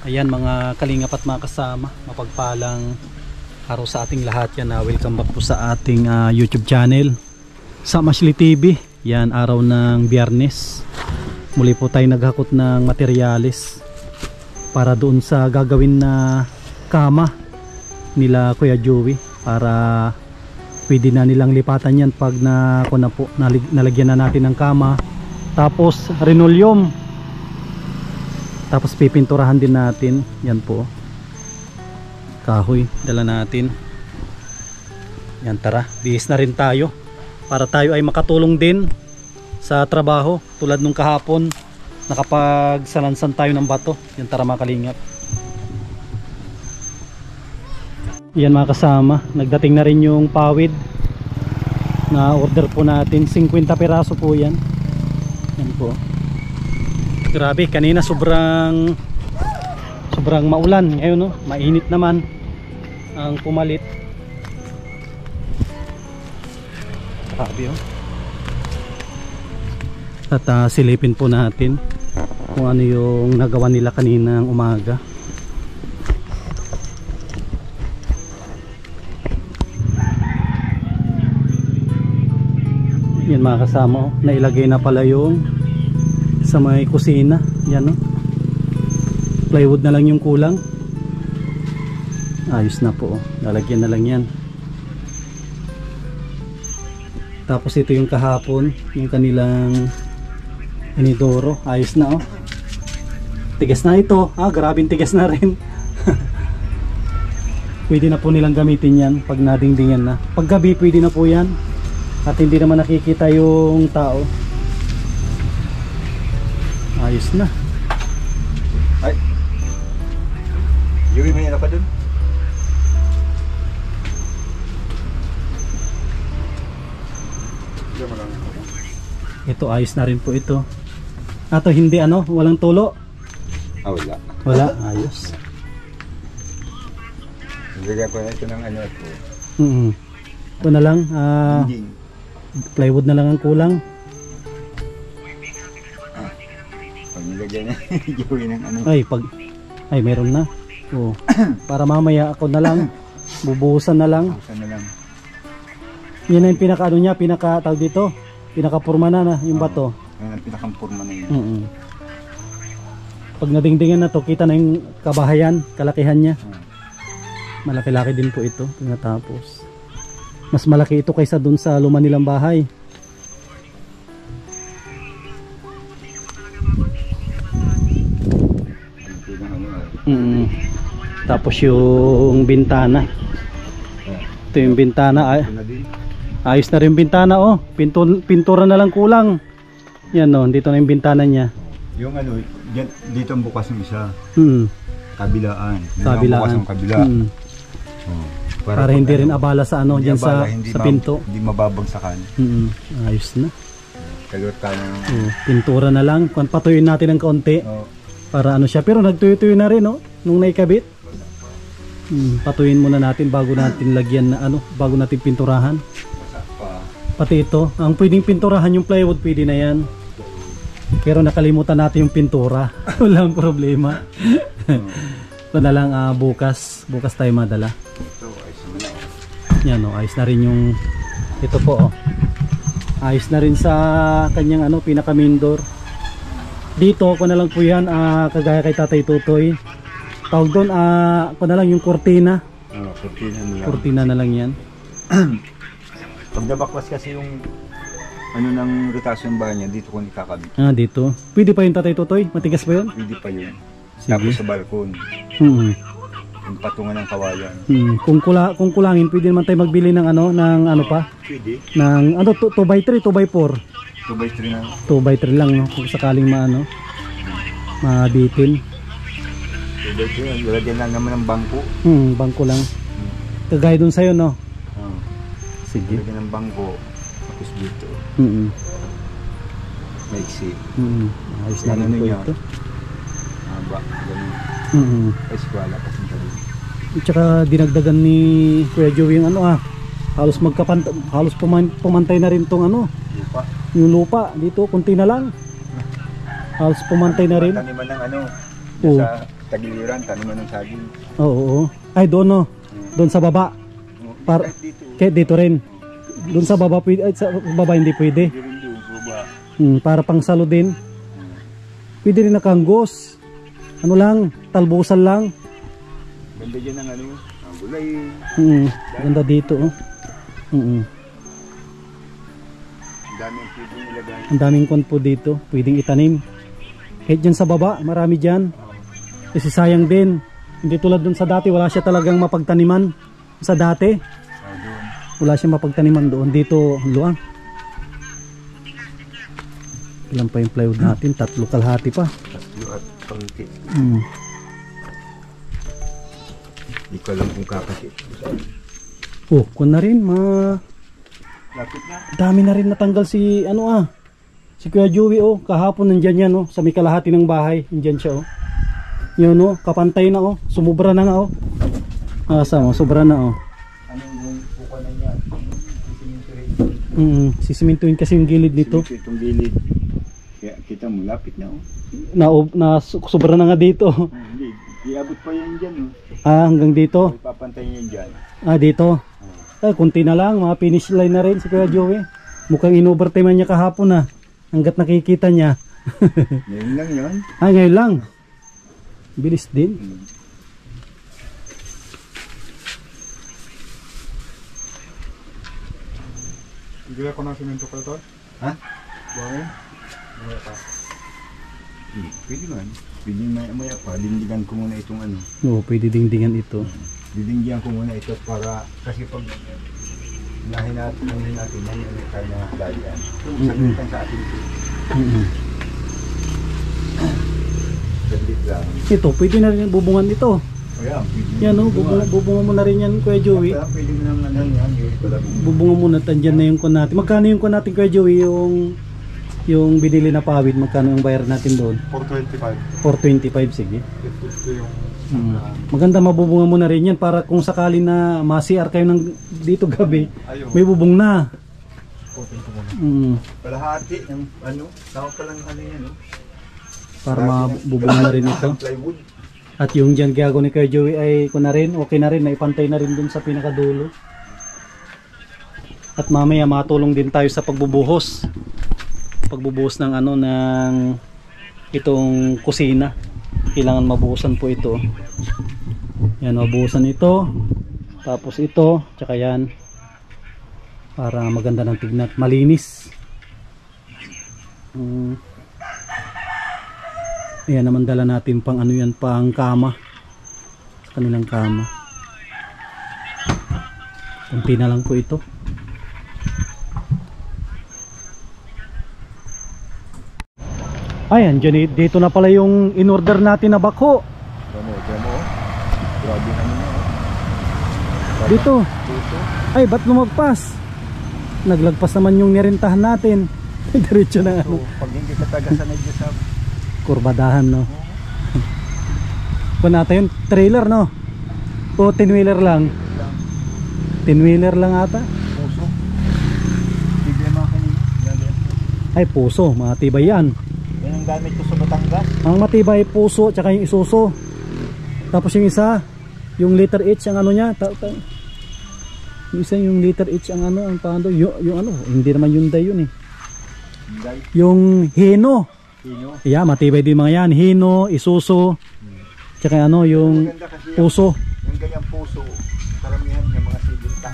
Ayan mga kalingap at mga kasama, mapagpalang araw sa ating lahat yan. Welcome back po sa ating YouTube channel sa Mashley TV. Yan, araw ng Biyernes. Muli po tayo naghakot ng materyales para doon sa gagawin na kama nila Kuya Joey, para pwede na nilang lipatan yan pag nalagyan na natin ng kama. Tapos linoleum. Tapos pipinturahan din natin. Yan po, kahoy dala natin. Yan, tara, bihis na rin tayo para tayo ay makatulong din sa trabaho. Tulad nung kahapon, nakapagsalansan tayo ng bato. Yan, tara mga kalingap. Yan mga kasama, nagdating na rin yung pawid na order po natin. 50 piraso po yan. Yan po. Grabe, kanina sobrang maulan. Ngayon no, mainit naman ang pumalit. Grabe oh. At silipin po natin kung ano yung nagawa nila kaninang umaga. Yan mga kasama oh, nailagay na pala yung sa may kusina. Yan oh, plywood na lang yung kulang. Ayos na po oh. Lalagyan na lang yan. Tapos ito yung kahapon, yung kanilang inidoro. Ayos na oh. Tigas na ito. Grabing tigas na rin. Pwede na po nilang gamitin yan pag nadingdingan na. Pag gabi pwede na po yan at hindi naman nakikita yung tao. Ayos na. Ay, Yui, may ano ka dun? Ito ayos na rin po ito. Ato hindi ano, walang tulo. Wala. Wala, ayos. Nilagay ko na ito ng ano ito. Ito na lang, plywood na lang ang kulang. Nilagay na Joey ng ano. Ay meron na. Oh. Para mamaya ako na lang bubuhusan na lang. Bubuhusan na lang. Yan na yung pinaka ano niya, pinaka tawag dito, pinaka purma na yung bato. Yan ang pinakang purma na yun. Pag nadingdingan na to, kita na yung kabahayan, kalakihan niya. Malaki-laki din po ito pinatapos. Mas malaki ito kaysa dun sa luma nilang bahay. Tapos yung bintana, ito yung bintana, ayos na rin yung bintana oh. Pintura na lang kulang. Yan oh, dito na yung bintana niya. Yung ano, dito ang bukas ng isa. Kabilaan. Kabilaan. Bukas ang kabila. Para hindi rin abala sa ano, diyan sa pinto. Hindi mababagsakan. Ayos na. Kalot ka na. Pintura na lang, patuyuin natin ng kaunti. Para ano siya, pero nagtuyo-tuyo na rin oh, nung naikabit. Patuyin muna natin bago natin lagyan na ano, bago natin pinturahan. Pati ito, ang pwedeng pinturahan yung plywood, pwede na yan. Pero nakalimutan natin yung pintura. Walang problema. Ito na lang bukas tayo madala. Yan oh, ayos na rin yung ito po oh. Ayos na rin sa kanyang ano, pinaka main door. Dito ko na lang po yan, kagaya kay Tatay Tutoy. Tawag doon, ako na lang yung kurtina. Kurtina na lang yan. Pag nabaklas kasi yung ano ng rotasyon bahay niya, dito ko ikakabit. Dito. Pwede pa yung Tatay Tutoy? Matigas ba yun? Pwede pa yun. Sige. Tapos sa balkon. Yung patungan ng kawayan. Kung kulangin, pwede naman tayo magbili ng ano pa? Pwede. Ng ano, 2x3, 2x4. 2x3 na. 2x3 lang no, kung sakaling mabitin. 2x3, lalagyan lang naman ng bangko. Bangko lang. Kagaya dun sa'yo no? Sige. Lalagyan ng bangko. Tapos dito. Maiksi. Ayos na rin po ito. Haba. Ganun. Eskwala kasi tayo. Tsaka dinagdagan ni Kuya Joey yung ano halos pumantay na rin tong ano. Lupa. Yung lupa dito, kunti na lang. Halos pumantay na rin. Taniman ng ano, tagiliran, taniman ng saging. Oo. Ay, doon no. Doon sa baba. Par Kahit dito. kahit dito rin. Doon sa baba pwede, ay, sa baba hindi pwede. Hindi rin doon, baba. Para pang salo din. Pwede rin nakanggos. Ano lang, talbusan lang. Ganda dyan ang ano, ang gulay. Ganda dito. Oh. Ang dami ang pwedeng ilagay. Ang daming kon po dito, pwedeng itanim. Kahit dyan sa baba, marami dyan. Kasi sayang din. Hindi tulad dun sa dati, wala siya talagang mapagtaniman. Sa dati, Doon. wala siya mapagtaniman doon. Dito, luang. Ilan pa yung plywood natin? 3 kalahati pa. Tatlo at pangiti. Mm. Hindi ko alam kung kakati. Oh, kun na rin, Lapit na. dami na rin natanggal si, si Kuya Joey, oh. Kahapon nandyan yan, oh. Sa may kalahati ng bahay. Nandyan siya, oh. Yun, oh. Kapantay na, oh. Sumubra na nga, oh. Sobra na, oh. Ano yung buka na niya? Sisimintuhin. Sisimintuin kasi yung gilid nito. Itong gilid. Kaya kita mo, lapit na, oh. Sobra na nga dito. Hindi, iabot pa yan dyan, oh. Hanggang dito. Ipapantay yan dyan. Dito. Ay, kunti na lang. Mga finish line na rin si Kuya Joey. Mukhang in-overtime niya kahapon, hanggat nakikita niya. Ngayon lang yun. Ngayon lang. Bilis din. Hindi ako ng simento ko ito. Ha? Buhangin? Buhay pa. Pwede man. Pwede maya pa. Dindigan ko muna itong ano. Oo, pwede dingdingan ito. Didingdihan ko muna ito para kasi pag nahin natin yan yung tayo ng dalian. Saglitan sa atin ito. Saglit lang. Ito, pwede na rin bubungan ito. O yan, pwede. Yan, bubungan mo na rin yan, Kuya Joey. Pwede mo naman yan. Ito lang. Bubungan mo na, tandyan na yung kun natin. Magkano yung kun natin, Kuya Joey, yung binili na pawid? Magkano yung bayar natin doon? 425. 425, sige. Ito yung Maganda, mabubungan mo na rin yan para kung sakali na ma-CR kayo ng dito gabi, ayaw. may bubong na. Open ko muna. Kalahati ng ano. Tawag ka lang ano yan. Para mabubungan na rin ito. Plywood. At yung dyan gago ni Kuya Joey ay kung na rin, okay na rin, naipantay na rin dun sa pinakadulo. At mamaya matulong din tayo sa pagbubuhos. Pagbubuhos ng ng itong kusina. Kailangan mabuhusan po ito. Yan, mabuhusan ito. Tapos ito, tsaka yan. Para maganda ng tignan. Malinis. Ayan naman dala natin pang pang kama. Kanilang kama. Kunti na lang po ito. Ayan, dito na pala yung in-order natin na bako. Demo. Grabe ano na. Dito. Ay, ba't lumagpas? Naglagpas naman yung nirentahan natin. Diretso na So, pag hindi ka taga-sanay dyan sa kurbadahan, no? Kung natin, trailer, no? O 10-wheeler lang? 10-wheeler lang ata? puso. Bigyan mga kanina. Ay, puso. Matibay yan. Yan ang gamit ko sa Batangas. Ang matibay, puso, tsaka yung isuso. Tapos yung isa, yung letter H, ang niya. Yung isa, yung letter H, ang ang pando. Yung hindi naman Hyundai yun eh. Hyundai. Yung Hino. Hino. Yeah, matibay din mga yan. Hino, isuso, tsaka yung Maganda kasi puso. yung ganyang puso, karamihan yung mga silinta.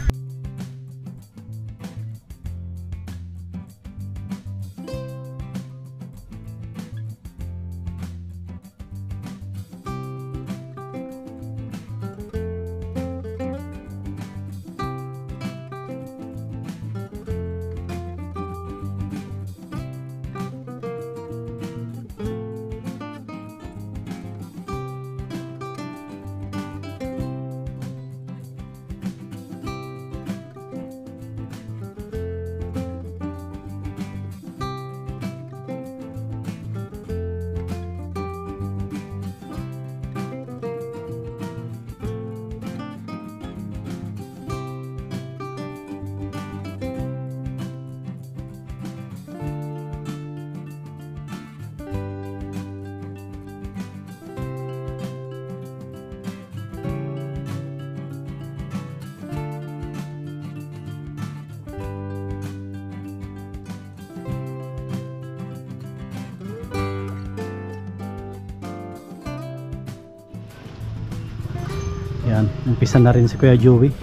Yan, umpisa na rin si Kuya Joey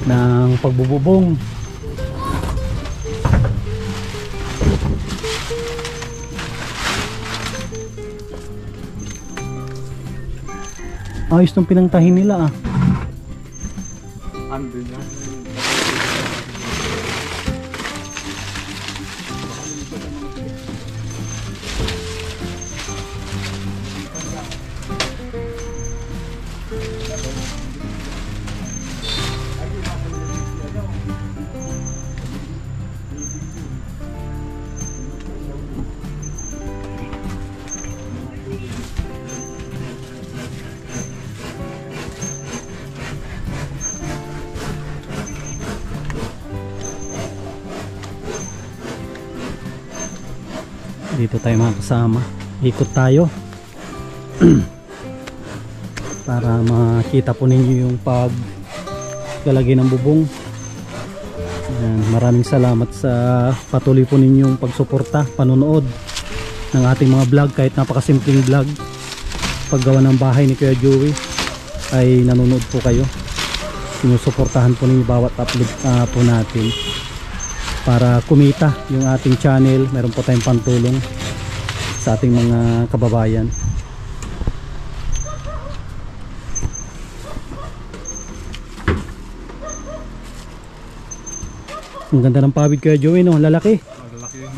ng pagbububong. Ayos tong pinangtahin nila ah. Andun yan. Dito tayo mga kasama, ikot tayo para makita po ninyo yung paglalagay ng bubong. Yan, maraming salamat sa patuloy po ninyong pagsuporta, panonood ng ating mga vlog, kahit napakasimpleng vlog. Paggawa ng bahay ni Kuya Joey ay nanonood po kayo, sinusuportahan po ninyo bawat upload po natin para kumita yung ating channel. Meron po tayong pantulong sa ating mga kababayan. Ang ganda ng pawid Kuya Joey, no? Lalaki. Lalaki yun.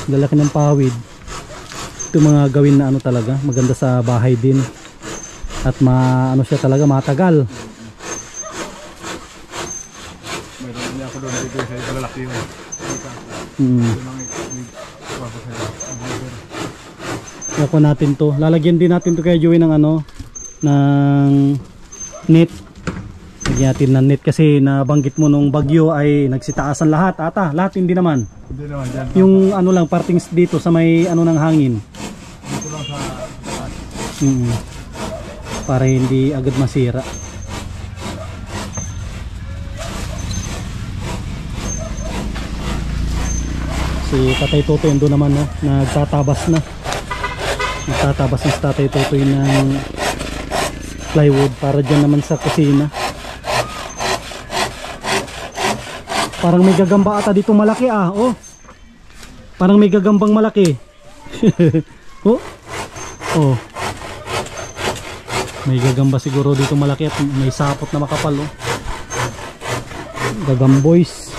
Lalaki ng pawid. Ito mga gawin na ano talaga, maganda sa bahay din. At ano siya talaga, matagal. Meron niya ako doon dito sa lalaki yun. Ako natin to. Lalagyan din natin to Kuya Joey ng ano, ng net. Lagyan natin ng net kasi nabanggit mo nung bagyo ay nagsitaasan lahat ata. Lahat hindi naman. Hindi naman dyan. Yung ano lang partings dito sa may ano ng hangin. Dito lang sa para hindi agad masira. Si Tatay Totoy doon naman, no? Nagtatabas na. Nagtatabas na si Tatay Totoy ng plywood para dyan naman sa kusina. Parang may gagamba ata dito malaki ah. Oh. Parang may gagambang malaki. Oh. Oh. May gagamba siguro dito malaki at may sapot na makapal oh. Gagamboys.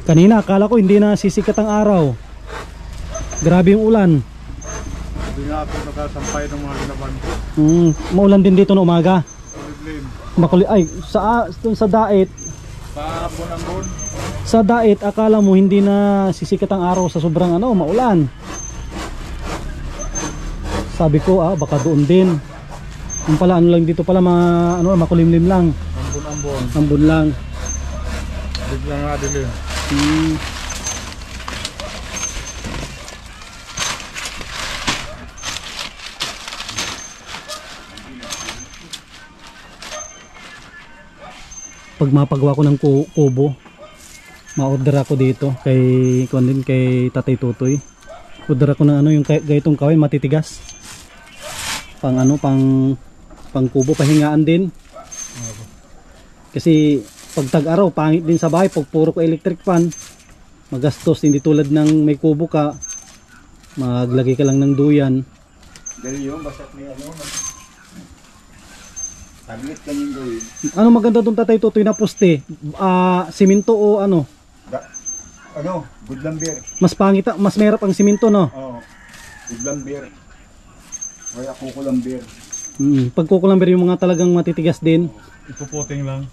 Kanina akala ko hindi na sisikat ang araw. Grabe yung ulan. Hindi nga ako nakasampay ng mga ginaban. Maulan din dito na umaga. Ulit Ay, sa Daet. sa Bunangon. Sa Daet akala mo hindi na sisikat ang araw sa sobrang ano, maulan. Sabi ko baka doon din. Yung pala ano lang dito pala makulimlim lang. Ambon. Ambon lang. Bigla nga dilim. Pag mapagawa ko ng kubo, ma-order ako dito kay Tatay Totoy. Order ako ng ano yung gaytong kawin matitigas. Pang kubo, pahingaan din. Kasi pag tag-araw pangit din sa bahay pag puro ko electric fan. Magastos, hindi tulad ng may kubo ka. Maglagay ka lang ng duyan. Dali yun, basta may taglit ka nyung gawin. Ano maganda doon Tatay Totoy na poste? Simento o ano? Good lumber. Mas pangit, mas mahirap ang simento, no? Oo. Good lumber. Kaya kuko lumber. Pag kukulamber yung mga talagang matitigas din. Ipuputing lang.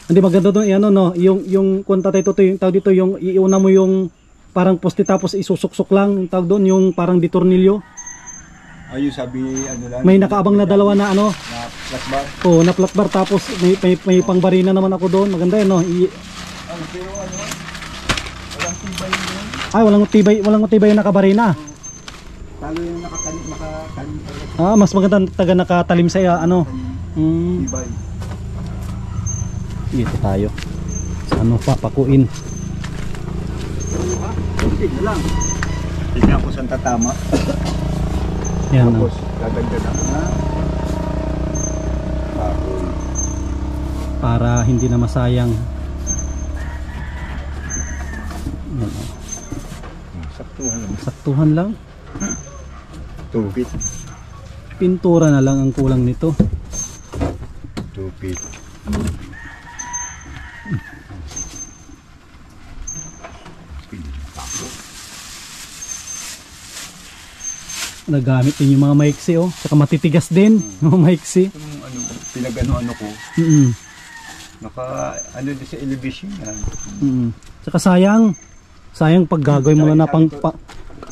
Hindi maganda doon, ano, no? Yung kung Tatay Totoy, yung tawag dito, yung iuna mo yung parang poste tapos isusuksok lang, yung tawag doon, yung parang ditornilyo. Ayun sabi, ano lang. May nakaabang na dalawa na ano. Na flat bar. Oo, na flat bar tapos may pangbarina naman ako doon. Maganda yun, no? Pero walang tibay yun. Ay, walang tibay yung nakabarina. Talo yung nakatalim. Mas maganda taga nakatalim sa ano. Tibay. Dito tayo. Sa ano, papakuin. Kunti na lang. Tignan ko saan tatama. Yan, Tapos, dadagdag ako na baboy. para hindi na masayang. Yan, oh. Saktuhan lang. Saktuhan lang. 2 feet. Pintura na lang ang kulang nito. 2 feet. Nagamit din yung mga maiksi, oh. Saka matitigas din mga maiksi. Yung ano, pinag-ano ko, naka ano din sa elevation yan. Saka sayang pag gagawin mo na pang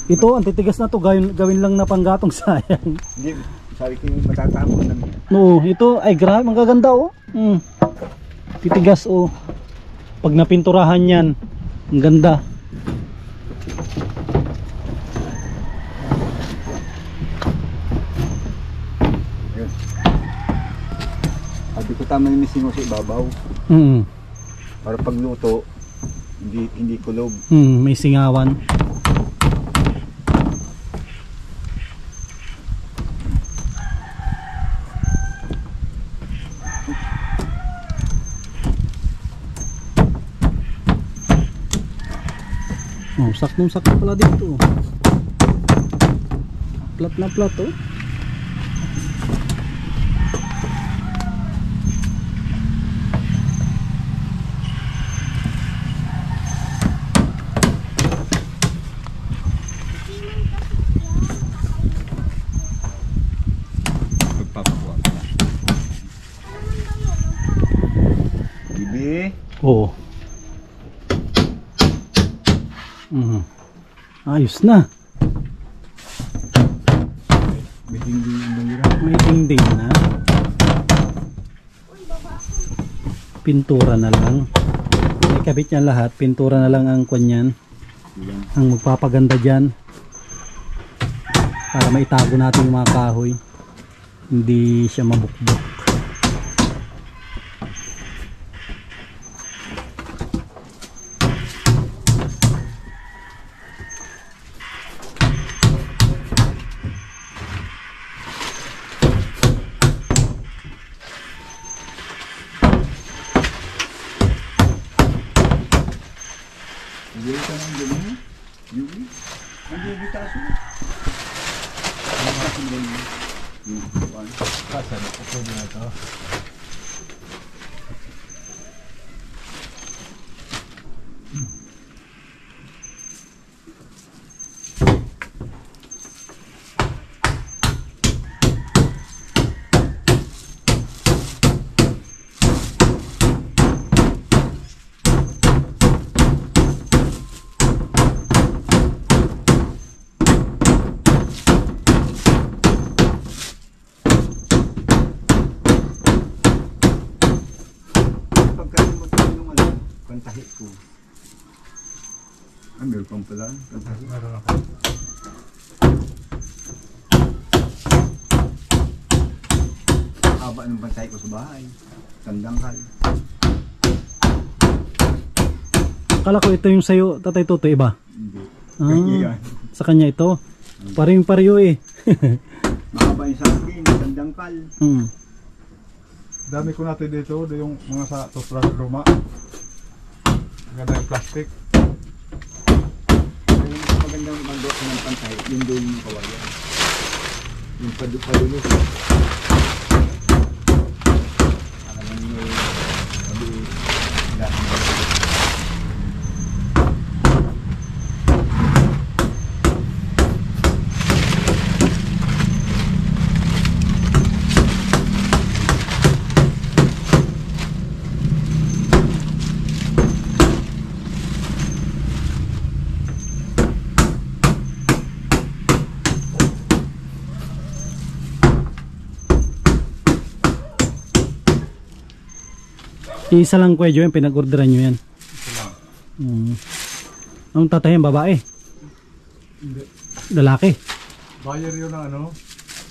ito ang titigas na to, gawin lang na panggatong, sayang. Hindi, sabi ko yung matatapon lang yan. No, ito ay grabe, ang gaganda, oh. Titigas, oh. Pag napinturahan yan, ang ganda. Yun. Sabi ko tama yung misingo sa ibabaw. Para pagluto, hindi kulob. May singawan. Oh, sakto pala dito. Plat na plat, oh. Pagpapakuha. Bibi. Oo. Ayos na. May dingding yung bangira. May dingding na. Pintura na lang. May kabit niya lahat. Pintura na lang ang kunyan. Ang magpapaganda dyan. Para maitago natin yung mga kahoy. Hindi siya mabukbok. Hindi ka nang gano'n. Yubi. Hindi bitaso. Ano ba kung gano'n? Kasan, ito na ito. Kantahi ko. Meron pang pala. Kantahi. Meron ako. Haba ng bantay ko sa bahay. Tandangkal. Akala ko ito yung sayo, Tatay Toto, iba? Hindi. Ah, Kanya yan. sa kanya ito. Pareho eh. Mahaba yung sa akin. Tandangkal. Dami ko natin dito, yung mga sa toothbrush luma. Maganda yung plastic. Yung magandang mandok ng pantay, yung doon yung kawayan. Yung padulos. Parang may sabi dahil. Isa lang Kuya Joe yung pinag-orderan nyo yan. Ito lang. Anong tatayin, babae? Hindi. Lalaki? Buyer yun ng ano,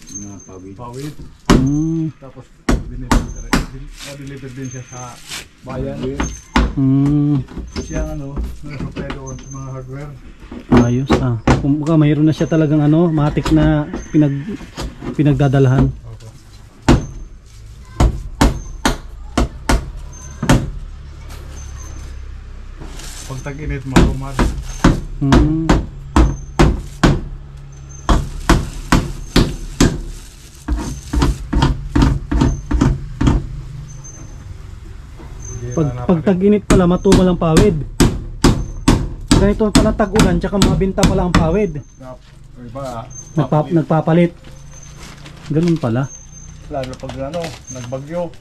Mga pawid. pawid. Mm. Tapos binibili ka rin. na-deliver din siya sa bayan. Siya nag-supply doon sa mga hardware. Ayos kumbaga mayroon na siya talagang matik na pinagdadalahan. Pag tag-init, marumad. Pag tag-init pala, matumal ang pawid. Ganito pala tag-ulan, tsaka mabinta pala ang pawid. Iba, Nagpapalit. Ganun pala. lalo pag nagbagyo,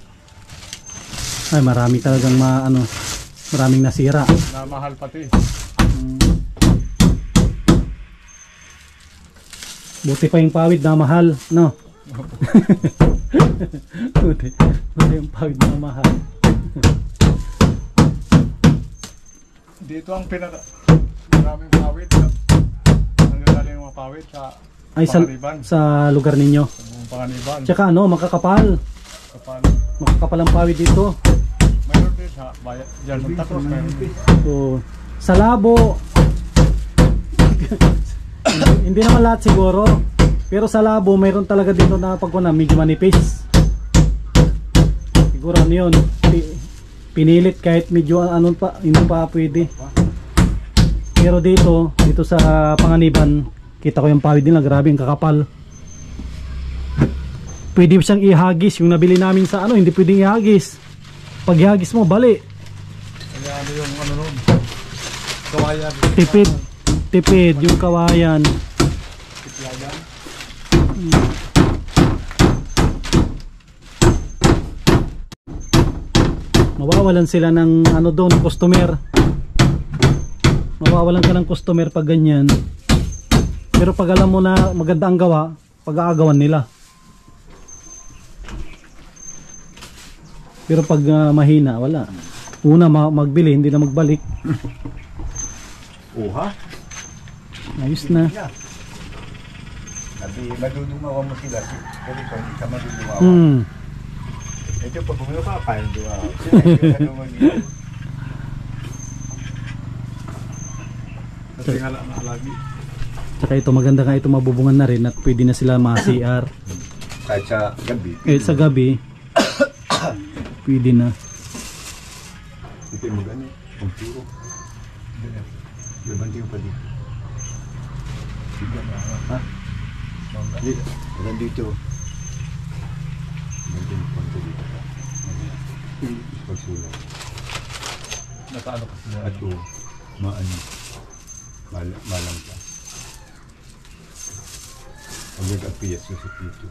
Ay, marami talagang maraming nasira. na mahal pati. Buti pa yung pawid na mahal, no? buti yung pawid na mahal. Dito ang maraming pawid. Nanggagaling yung mga pawid sa Ay, Panganiban. sa lugar ninyo. Sa buong Panganiban. Tsaka makakapal. Kapal. Makakapal ang pawid dito. Mayroon din sa bayan. Diyan Santa Cruz mayroon din. So, sa Labo, hindi naman lahat siguro. Pero sa Labo, mayroon talaga dito na pagkuna, medyo manipis. Siguro yun. Pinilit kahit medyo hindi pa pwede. Pero dito sa Panganiban, kita ko yung pawid nila, grabe ang kakapal. Pwede siyang ihagis, yung nabili namin sa hindi pwedeng ihagis. Pag ihagis mo, bali. Kaya yung nun, kawayan. Tipid yung kawayan. Tiplayan. Mawawalan sila ng doon, customer. Mawawalan ka ng customer pag ganyan. Pero pag alam mo na maganda ang gawa, pag-aagawan nila. Pero pag mahina, wala. Una magbili, hindi na magbalik. Uha? Ayos na. Sabi, madudumawa mo sila. Pero ikaw, hindi ka madudumawa. Ito, pag bumilo ka, paano dumawa? Sila, hindi ka dumawa. Kasi nga lang lagi. Tsaka ito, maganda nga ito, mabubungan na rin at pwede na sila ma-CR. Kahit sa gabi. Sa gabi, pwede na. Ito yung mag-ano, ang puro. Labanti yung pali. Ha? Nandito. Nandito yung pangko dito. Pagsulat. Nakaano kasi na. At o, malang ka. Ang nag-apiyas na sa pito.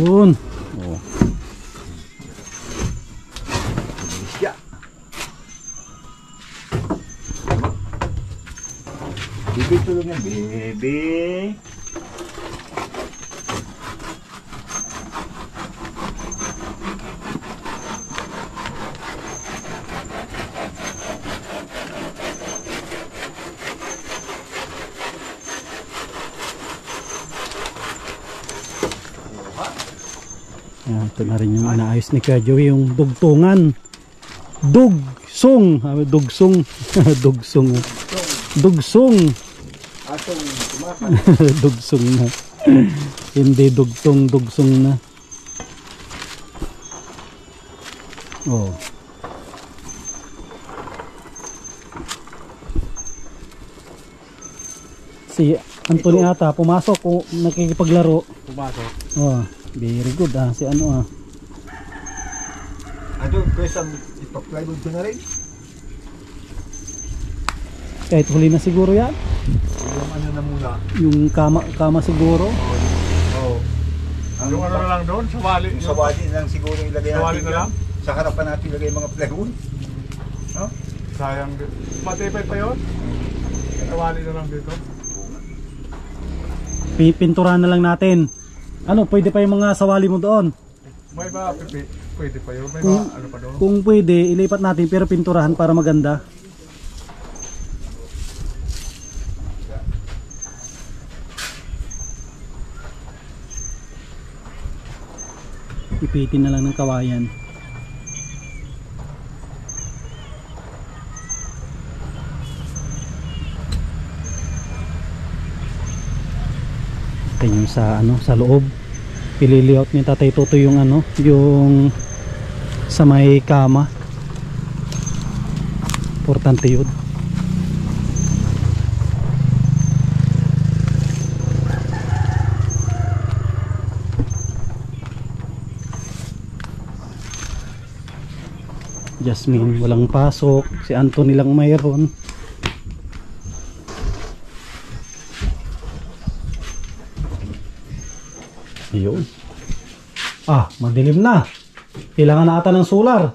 Yun. Oh. Yeah. Bibi tulog na, bibi. Ayan, ito na rin yung inaayos ni Kuya Joey, yung dugtungan. Dugsong. Dugsong. Dugsong. Dugsong. Atong tumakan. Dugsong na. Hindi dugtong, dugsong na. Oh. Si Anthony ata pumasok kung nakikipaglaro. Pumasok. Oh, very good si ano Ano, pwesa ipa-plywood ko na rin. Kahit huli na siguro yan. Yung ano na muna. Yung kama siguro. Oo. Yung ano na lang doon, sa wali. Yung sa wali lang siguro ilagay Sa wali natin. na lang? Sa harapan natin ilagay yung mga plywood. No? Sayang din. Matipay pa yun? Sa wali na lang dito. Pinturahan na lang natin. Ano, pwede pa yung mga sawali mo doon. May ba, pwede pa yun? May Kung- ba, ano pa doon? Kung pwede, ilipat natin pero pinturahan para maganda. Ipitin na lang ng kawayan. Ito yung sa ano, sa loob. Pililiot ni Tatay Toto yung ano, yung sa may kama. Importante yun. Jasmine walang pasok, si Anthony lang mayroon. Ayun. Madilim na. Kailangan na ata ng solar.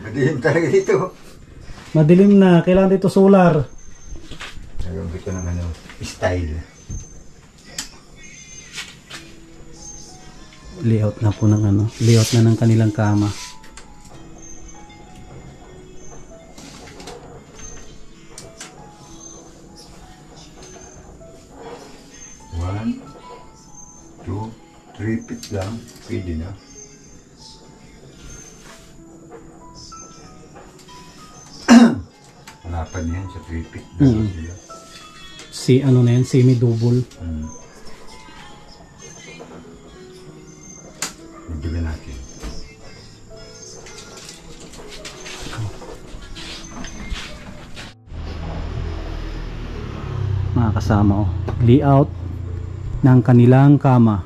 Madilim talaga dito. Madilim na, kailangan dito solar. Nagawin ko ng ano, style. Layout na po ng ano, layout na ng kanilang kama. One, two, 3 feet lang. Pwede na. Hanapan yan sa 3 feet. Dalawa sila. Si ano na yan, semi-double. Ibigay natin. Mga kasama, layout ng kanilang kama.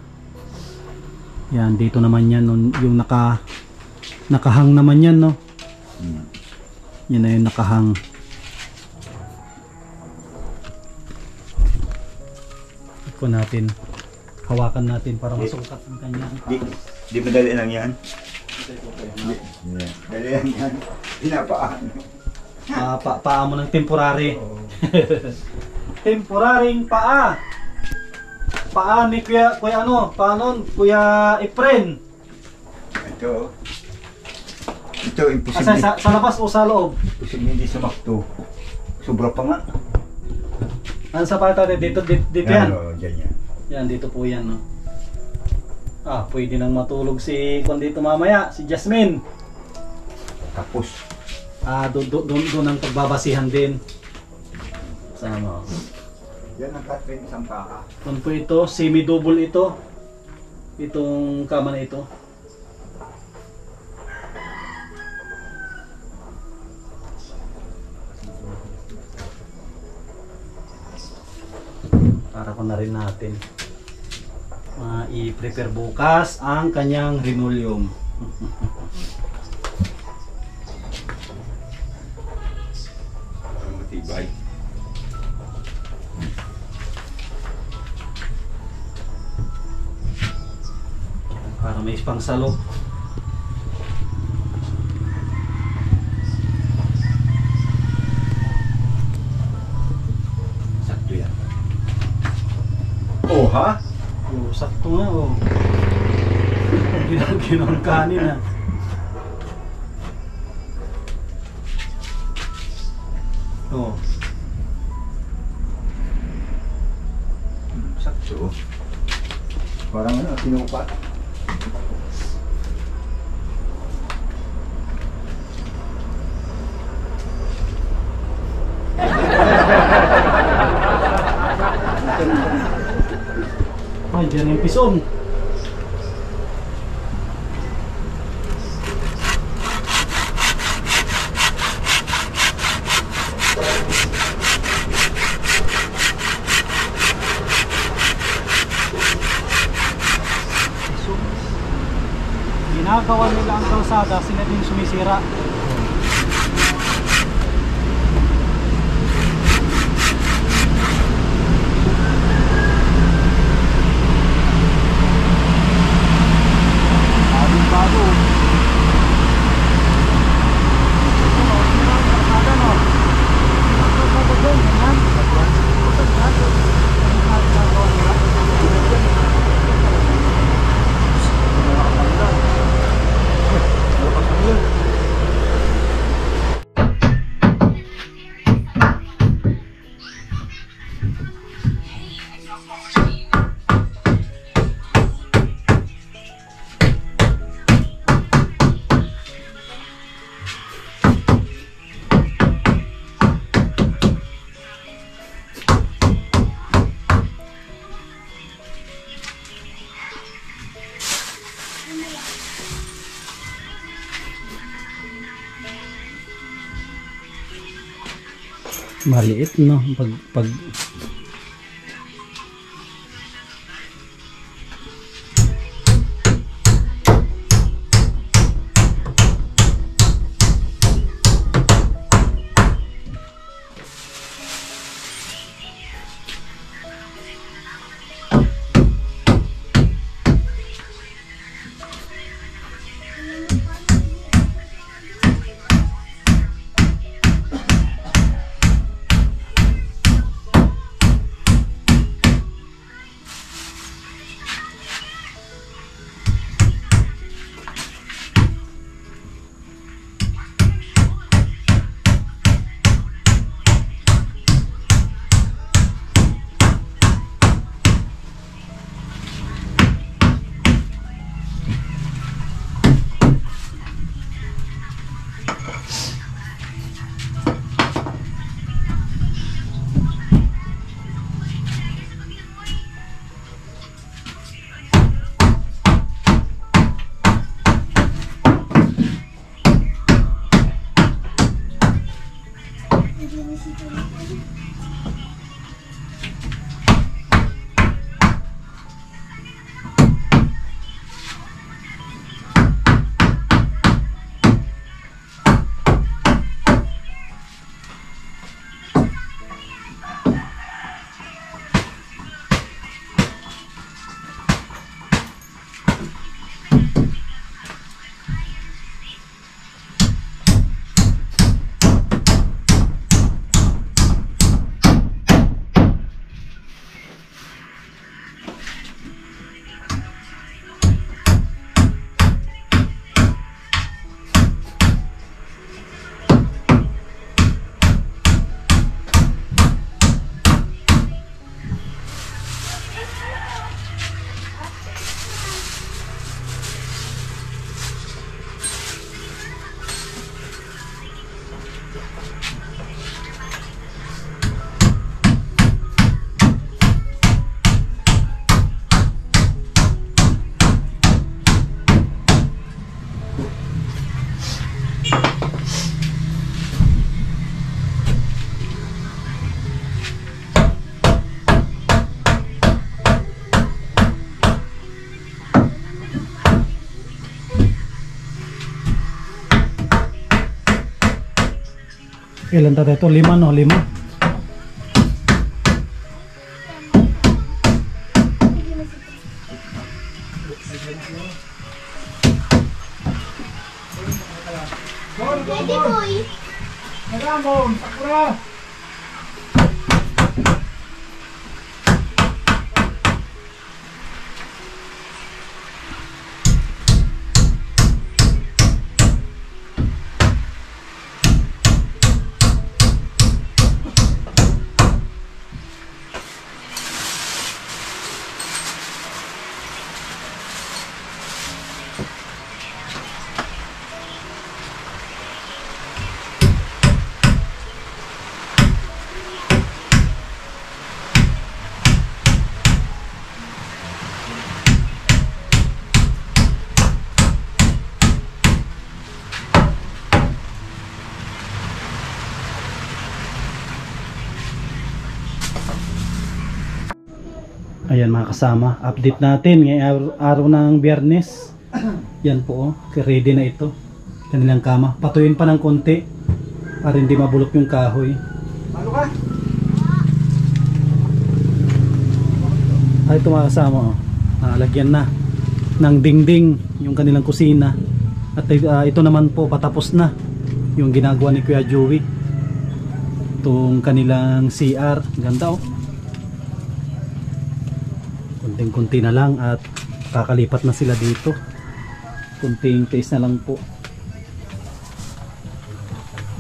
Yan, dito naman yan, yung nakahang naman yan, no? Yan na yung nakahang. Ito natin, hawakan natin para masukat ang kanyang Di madali lang yan. Dali lang yan. Pinapaan. paa mo ng temporary. Temporaring paa. Paa ni Kuya ano? Paano? Kuya Efren. Ito. Ito, imposible. Sa labas o sa loob? Imposible hindi sumakto. Sobra pa nga. Ano sa pata dito yan? Oo, dyan yan. Yan, dito po yan, no? Pwede nang matulog si Kwan dito mamaya, si Jasmine. Tapos. Doon ang pagbabasihan din. Sama. Yan ang Catherine isang paa. Kung po ito, semi-double ito. Itong kama na ito. Para ko na rin natin. I-prepare bukas ang kanyang linoleum. Para matibay. Para may pangsalo. Sakto yan. Oh, ha? Sakto nga, Ginang kanin, Sakto. Parang ano, tinupat. Diyan yung pison. ginagawa nila ang kalsada, sila din sumisira. Bago. Maliit, no? Pag ilan tayo ito? 5, no? 5. Ready, boy. Nagamon, sakura. Ayan mga kasama, update natin ngayong araw ng Biyernes. Yan po, oh. Ready na ito. Kanilang kama. Patuyin pa ng konti para hindi mabulok yung kahoy. Ano ka? Ay, ito mga kasama, oh. Lagyan na ng dingding yung kanilang kusina. At ito naman po, patapos na yung ginagawa ni Kuya Joey. Itong kanilang CR. Ganda, oh. Kunting-kunti na lang at kakalipat na sila dito. Kunting taste na lang po.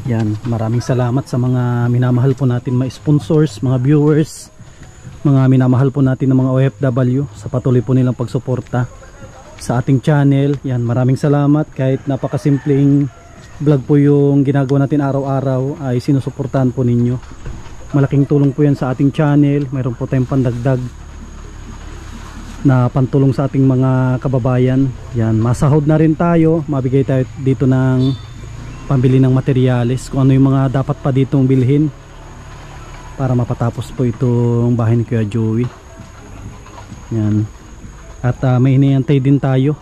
Yan, maraming salamat sa mga minamahal po natin mga sponsors, mga viewers, mga minamahal po natin ng mga OFW sa patuloy po nilang pagsuporta sa ating channel. Yan, maraming salamat. Kahit napakasimpleng vlog po yung ginagawa natin araw-araw ay sinusuportahan po ninyo. Malaking tulong po yan sa ating channel. Mayroon po tayong pandagdag na pantulong sa ating mga kababayan. Yan, masahod na rin tayo. Mabigay tayo dito ng pambili ng materyales, kung ano yung mga dapat pa ditong bilhin para mapatapos po itong bahay ni Kuya Joey. Yan. At may hinihintay din tayo,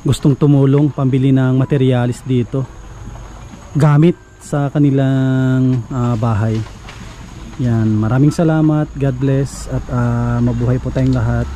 gustong tumulong pambili ng materyales dito gamit sa kanilang bahay. Yan, maraming salamat. God bless at mabuhay po tayong lahat.